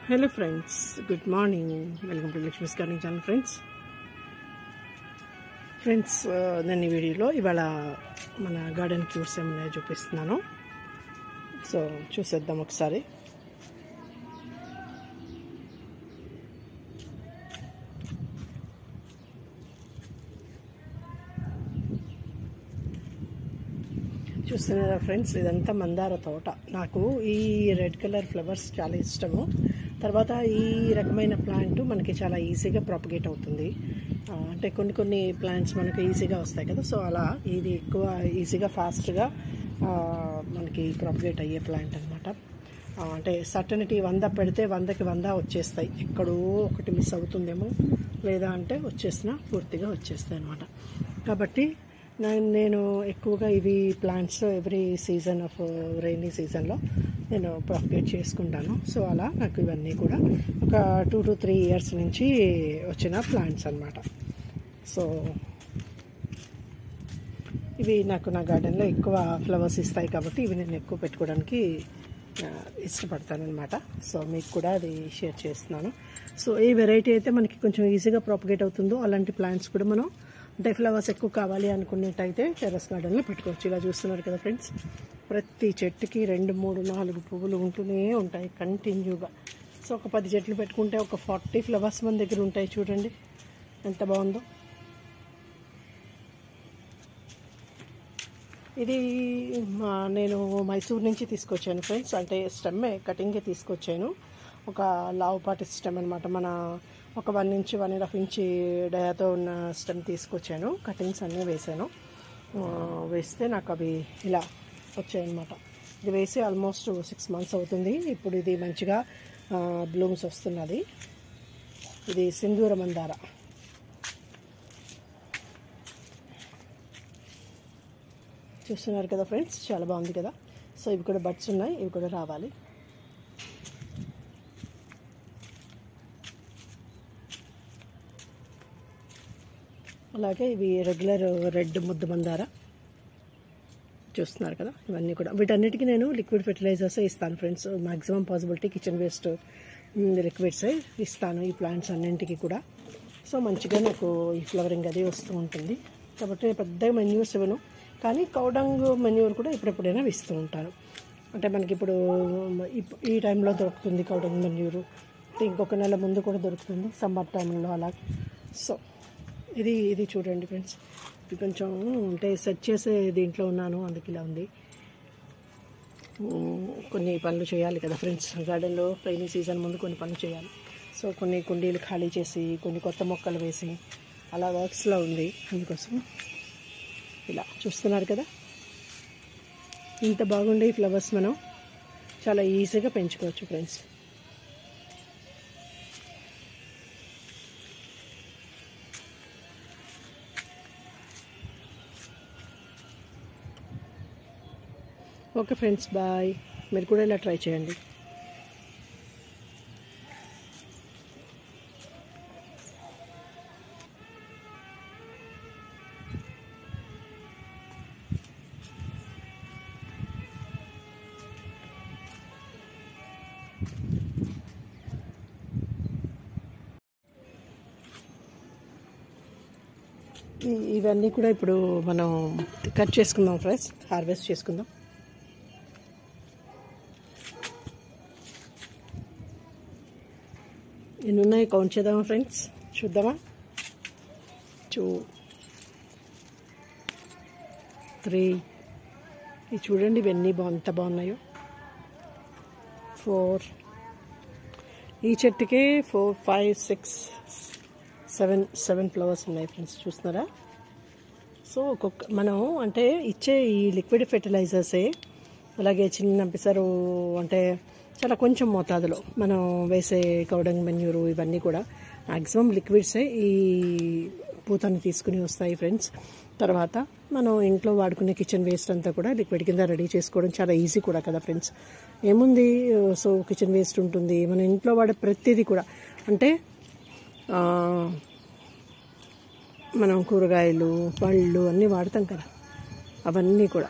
Hello friends, good morning. Welcome to Lakshmi's gardening channel. Friends నేను ఈ వీడియోలో ఇవాళ మన గార్డెన్ క్యూర్స్ ఏమన్నాయో చూపిస్తున్నాను. సో చూసేద్దాం ఒకసారి. చూస్తున్నారా ఫ్రెండ్స్, ఇదంతా మందార తోట. నాకు ఈ రెడ్ కలర్ ఫ్లవర్స్ చాలా ఇష్టము. తర్వాత ఈ రకమైన ప్లాంట్ మనకి చాలా ఈజీగా ప్రాపగేట్ అవుతుంది. అంటే కొన్ని ప్లాంట్స్ మనకి ఈజీగా వస్తాయి కదా, సో అలా ఇది ఎక్కువ ఈజీగా ఫాస్ట్గా మనకి ప్రాపగేట్ అయ్యే ప్లాంట్ అనమాట. అంటే సర్టనిటీ 100 పెడితే 100కి 100 వచ్చేస్తాయి. ఎక్కడో ఒకటి మిస్ అవుతుందేమో, లేదా అంటే వచ్చేసినా పూర్తిగా వచ్చేస్తాయి అనమాట. కాబట్టి నేను ఎక్కువగా ఇవి plants every season of rainy సీజన్లో నేను ప్రాపగేట్ చేసుకుంటాను. సో అలా నాకు ఇవన్నీ కూడా ఒక 2 to 3 years నుంచి వచ్చిన ప్లాంట్స్ అన్నమాట. సో ఇవి నాకు నా గార్డెన్లో ఎక్కువ ఫ్లవర్స్ ఇస్తాయి కాబట్టి ఇవి నేను ఎక్కువ పెట్టుకోవడానికి ఇష్టపడతాను అనమాట. సో మీకు కూడా అది షేర్ చేస్తున్నాను. సో ఏ వెరైటీ అయితే మనకి కొంచెం ఈజీగా ప్రాపగేట్ అవుతుందో అలాంటి ప్లాంట్స్ కూడా మనం అంటే ఫ్లవర్స్ ఎక్కువ కావాలి అనుకున్నట్టయితే టెర్రస్ గార్డెన్లో పెట్టుకోవచ్చు. ఇలా చూస్తున్నారు కదా ఫ్రెండ్స్, ప్రతి చెట్టుకి 2, 3, 4 పువ్వులు ఉంటూనే ఉంటాయి కంటిన్యూగా. సో ఒక 10 చెట్లు పెట్టుకుంటే ఒక 40 ఫ్లవర్స్ మన దగ్గర ఉంటాయి. చూడండి ఎంత బాగుందో. ఇది నేను మైసూర్ నుంచి తీసుకొచ్చాను ఫ్రెండ్స్. అంటే స్టెమ్మే కటింగే తీసుకొచ్చాను. ఒక లావుపాటి స్టెమ్ అనమాట. మన ఒక 1 ఇంచ్ 1.5 ఇంచ్ డయాతో ఉన్న స్టెమ్ తీసుకొచ్చాను. కటింగ్స్ అన్నీ వేసాను. వేస్తే నాకు అవి ఇలా వచ్చాయన్నమాట. ఇది వేసి ఆల్మోస్ట్ 6 months అవుతుంది. ఇప్పుడు ఇది మంచిగా బ్లూమ్స్ వస్తున్నది. ఇది సింధూర మందార. చూస్తున్నారు కదా ఫ్రెండ్స్, చాలా బాగుంది కదా. సో ఇవి కూడా బడ్స్ ఉన్నాయి, ఇవి కూడా రావాలి. అలాగే ఇవి రెగ్యులర్ రెడ్ ముద్ద మందార చూస్తున్నారు కదా. ఇవన్నీ కూడా వీటన్నిటికీ నేను లిక్విడ్ ఫెర్టిలైజర్సే ఇస్తాను friends. Maximum possibility kitchen waste లిక్విడ్సే ఇస్తాను ఈ ప్లాంట్స్ అన్నింటికి కూడా. సో మంచిగా నాకు ఈ ఫ్లవరింగ్ అది వస్తూ ఉంటుంది. కాబట్టి పెద్దగా మెన్యూర్స్ ఇవ్వను, కానీ కౌడంగ్ మెన్యూర్ కూడా ఎప్పుడెప్పుడైనా ఇస్తూ ఉంటాను. అంటే మనకి ఇప్పుడు ఈ టైంలో దొరుకుతుంది కౌడంగ్ మెన్యూరు, ఇంకొక నెల ముందు కూడా దొరుకుతుంది సమ్మర్ టైంలో అలా. సో ఇది చూడండి ఫ్రెండ్స్, ఇది కొంచెం అంటే సెట్ చేసే దీంట్లో ఉన్నాను, అందుకు ఇలా ఉంది. కొన్ని పనులు చేయాలి కదా ఫ్రెండ్స్ గార్డెన్లో. రైనీ సీజన్ ముందు కొన్ని పనులు చేయాలి. సో కొన్ని కుండీలు ఖాళీ చేసి కొన్ని కొత్త మొక్కలు వేసి అలా వర్క్స్లో ఉంది. అందుకోసం ఇలా చూస్తున్నారు కదా. ఇంత బాగుండే ఈ ఫ్లవర్స్ మనం చాలా ఈజీగా పెంచుకోవచ్చు ఫ్రెండ్స్. Okay friends, bye. మీరు కూడా ఇలా ట్రై చేయండి. ఇవన్నీ కూడా ఇప్పుడు మనం కట్ చేసుకుందాం ఫ్రెండ్స్, హార్వెస్ట్ చేసుకుందాం. ఎన్ని ఉన్నాయి కౌంట్ చేద్దామా ఫ్రెండ్స్, చూద్దామా. 2, 3, ఇది చూడండి ఇవన్నీ ఎంత బాగున్నాయో. 4, ఈ చెట్టుకే 4, 5, 6, 7 ఫ్లవర్స్ ఉన్నాయి ఫ్రెండ్స్, చూస్తున్నారా. సో ఒక్కొక్క మనం అంటే ఇచ్చే ఈ లిక్విడ్ ఫెర్టిలైజర్సే, అలాగే చిన్న పిసరు అంటే చాలా కొంచెం మోతాదులో మనం వేసే కౌడంగ్ మెన్యూరు ఇవన్నీ కూడా మ్యాక్సిమం లిక్విడ్సే ఈ పూతని తీసుకుని వస్తాయి ఫ్రెండ్స్. తర్వాత మనం ఇంట్లో వాడుకునే కిచెన్ వేస్ట్ అంతా కూడా లిక్విడ్ కింద రెడీ చేసుకోవడం చాలా ఈజీ కూడా కదా ఫ్రెండ్స్. ఏముంది, సో కిచెన్ వేస్ట్ ఉంటుంది, మన ఇంట్లో వాడే ప్రతిదీ కూడా అంటే మనం కూరగాయలు పళ్ళు అన్నీ వాడతాం కదా, అవన్నీ కూడా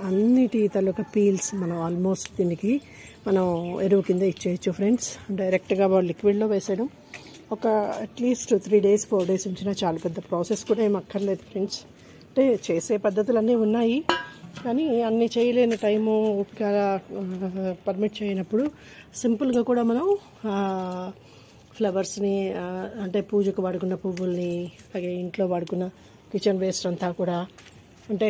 అన్నిటి తాలూకా పీల్స్ మనం ఆల్మోస్ట్ దీనికి మనం ఎరువు కింద ఇచ్చేయచ్చు ఫ్రెండ్స్. డైరెక్ట్గా లిక్విడ్లో వేసేయడం, ఒక అట్లీస్ట్ 3 days 4 days ఉంచినా చాలా, పెద్ద ప్రాసెస్ కూడా ఏం అక్కర్లేదు ఫ్రెండ్స్. అంటే చేసే పద్ధతులు అన్నీ ఉన్నాయి, కానీ అన్నీ చేయలేని టైము పర్మిట్ చేయనప్పుడు సింపుల్గా కూడా మనం ఫ్లవర్స్ని, అంటే పూజకు వాడుకున్న పువ్వుల్ని, అలాగే ఇంట్లో వాడుకున్న కిచెన్ వేస్ట్ అంతా కూడా, అంటే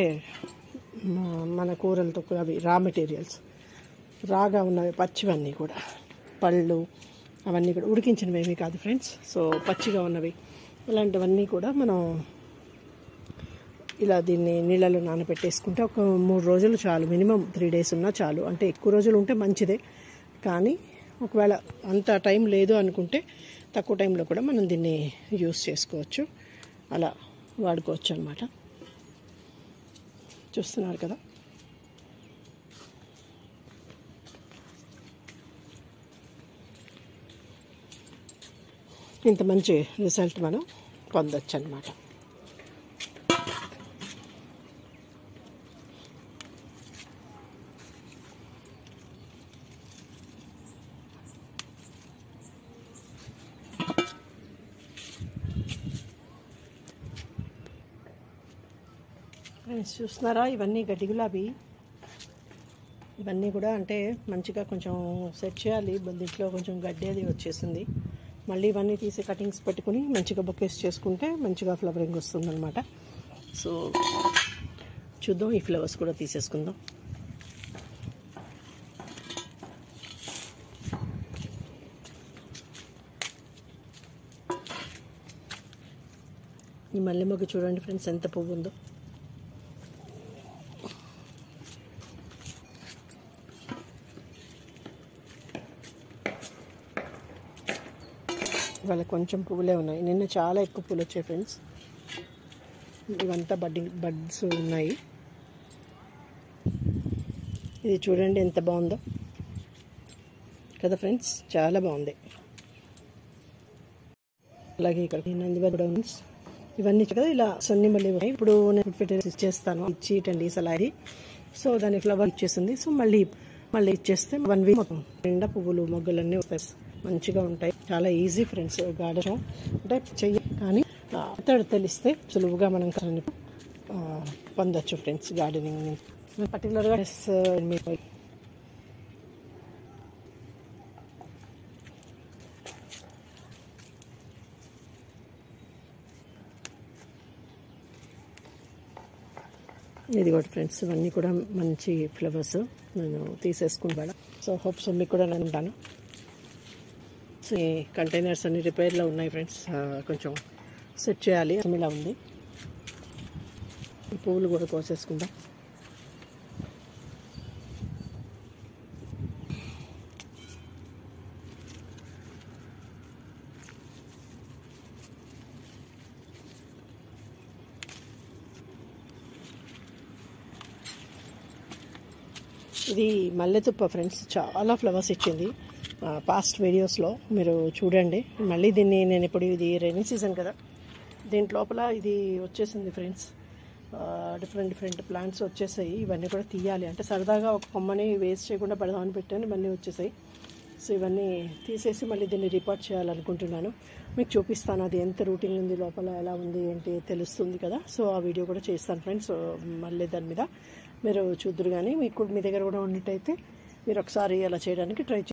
మన కూరలతో కూడా అవి రా మెటీరియల్స్, రాగా ఉన్నవి పచ్చివన్నీ కూడా, పళ్ళు అవన్నీ కూడా ఉడికించినవి ఏమీ కాదు ఫ్రెండ్స్. సో పచ్చిగా ఉన్నవి ఇలాంటివన్నీ కూడా మనం ఇలా దీన్ని నీళ్ళలో నానబెట్టేసుకుంటే ఒక 3 రోజులు చాలు, మినిమం 3 days ఉన్నా చాలు. అంటే ఎక్కువ రోజులు ఉంటే మంచిదే, కానీ ఒకవేళ అంత టైం లేదు అనుకుంటే తక్కువ టైంలో కూడా మనం దీన్ని యూస్ చేసుకోవచ్చు, అలా వాడుకోవచ్చు అన్నమాట. చూస్తున్నారు కదా. ఇంత మంచి రిజల్ట్ మనం పొందొచ్చు అన్నమాట. చూస్తున్నారా, ఇవన్నీ గడ్డి గులాబీ. ఇవన్నీ కూడా అంటే మంచిగా కొంచెం సెట్ చేయాలి, దీంట్లో కొంచెం గడ్డి అది వచ్చేసింది. మళ్ళీ ఇవన్నీ తీసి కటింగ్స్ పెట్టుకుని మంచిగా బొకేస్ చేసుకుంటే మంచిగా ఫ్లవరింగ్ వస్తుందన్నమాట. సో చూద్దాం, ఈ ఫ్లవర్స్ కూడా తీసేసుకుందాం. ఈ మల్లె మొగ్గ చూడండి ఫ్రెండ్స్, ఎంత పువ్వు ఉందో. ఇవాళ కొంచెం పువ్వులే ఉన్నాయి, నిన్న చాలా ఎక్కువ పూలు వచ్చాయి ఫ్రెండ్స్. ఇవంతా బడ్స్ ఉన్నాయి. ఇది చూడండి ఎంత బాగుందో కదా ఫ్రెండ్స్, చాలా బాగుంది. అలాగే ఇక్కడ నందివర్ధన్స్ ఇవన్నీ కదా ఇలా సన్ని మళ్ళీ ఉన్నాయి. ఇప్పుడు నేను ఫెర్టిలైజర్ ఇచ్చేస్తాను, ఇచ్చి 10 days అలా అయ్యి, సో దాని ఫ్లవర్ ఇచ్చేసింది. సో మళ్ళీ ఇచ్చేస్తే 1 week మొత్తం నిండా పువ్వులు మొగ్గలన్నీ వస్తాయి, మంచిగా ఉంటాయి. చాలా ఈజీ ఫ్రెండ్స్ గార్డెన్, అంటే చెయ్యి కానీ మెథడ్ తెలిస్తే సులువుగా మనం పొందొచ్చు ఫ్రెండ్స్ గార్డెనింగ్. పర్టికులర్గా ఇది కూడా ఫ్రెండ్స్, ఇవన్నీ కూడా మంచి ఫ్లవర్స్ నేను తీసేసుకుంటాను. సో హోప్స్ మీకు కూడా నేను ఉంటాను. సో ఈ కంటైనర్స్ అన్ని రిపేర్లో ఉన్నాయి ఫ్రెండ్స్, కొంచెం సెట్ చేయాలి. ఇలా ఉంది, ఈ పువ్వులు కూడా కోసేసుకుందాం. ఇది మల్లెతుప్ప ఫ్రెండ్స్, చాలా ఫ్లవర్స్ ఇచ్చింది పాస్ట్ వీడియోస్లో, మీరు చూడండి. మళ్ళీ దీన్ని నేను ఇప్పుడు, ఇది రైనీ సీజన్ కదా, దీంట్ లోపల ఇది వచ్చేసింది ఫ్రెండ్స్, డిఫరెంట్ ప్లాంట్స్ వచ్చేసాయి. ఇవన్నీ కూడా తీయాలి, అంటే సరదాగా ఒక కొమ్మని వేస్ట్ చేయకుండా పెడదామని పెట్టాను, మళ్ళీ వచ్చేసాయి. సో ఇవన్నీ తీసేసి మళ్ళీ దీన్ని రిపోర్ట్ చేయాలనుకుంటున్నాను. మీకు చూపిస్తాను అది ఎంత రూటింగ్ ఉంది, లోపల ఎలా ఉంది ఏంటి తెలుస్తుంది కదా. సో ఆ వీడియో కూడా చేస్తాను ఫ్రెండ్స్. మళ్ళీ దాని మీద మీరు చూద్దరు, కానీ మీకు మీ దగ్గర కూడా ఉన్నట్టయితే మీరు ఒకసారి అలా చేయడానికి ట్రై చేయండి.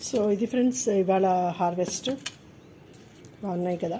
సో ఇది ఫ్రెండ్స్ ఇవాళ హార్వెస్ట్ బాగున్నాయి కదా.